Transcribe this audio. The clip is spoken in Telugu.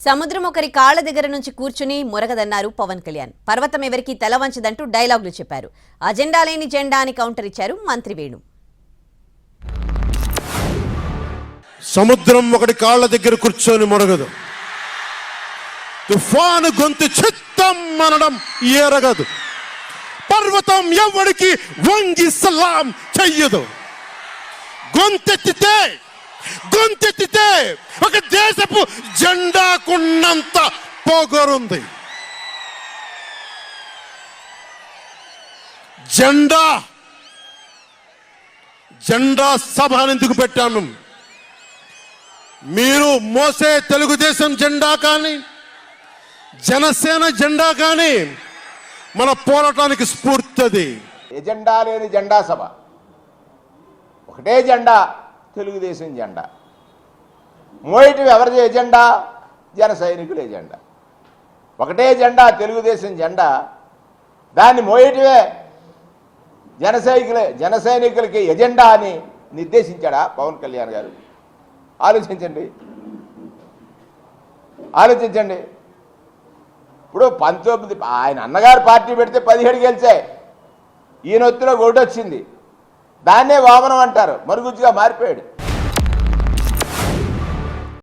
సముద్రం ఒకరి కాళ్ల దగ్గర నుంచి కూర్చుని మురగదన్నారు పవన్ కళ్యాణ్. పర్వతం ఎవరికి తల వంచదంటూ డైలాగులు చెప్పారు. అజెండా లేని జెండా అని కౌంటర్ ఇచ్చారు మంత్రి వేణు. సముద్రం ఒకటి కాళ్ల దగ్గర కూర్చొని మురగదు, తుఫాను గొంతు చిత్తం అనడం ఎరగదు, పర్వతం ఎవరికి వంగి సలాం చెయ్యదు. గొంతెత్తితే ఒక దేశపు జెండాకున్నంత పొగరుంది. జెండా సభ ఎందుకు పెట్టాను? మీరు మోసే తెలుగుదేశం జెండా కానీ జనసేన జెండా కానీ మన పోరాటానికి స్ఫూర్తిది. ఎజెండా లేని జెండా సభ, ఒకటే జెండా తెలుగుదేశం జెండా. మోయటం ఎవరిది ఎజెండా? జన సైనికుల ఎజెండా. ఒకటే జెండా తెలుగుదేశం జెండా, దాన్ని మోయటమే జన సైనికులకి ఎజెండా అని నిర్దేశించాడా పవన్ కళ్యాణ్ గారు? ఆలోచించండి. ఇప్పుడు 19 ఆయన అన్నగారు పార్టీ పెడితే 17 గెలిచాయి, ఈయన ఒత్తిలో ఓటు వచ్చింది. దాన్నే వామనం అంటారు, మరుగుజ్జుగా మారిపోయాడు.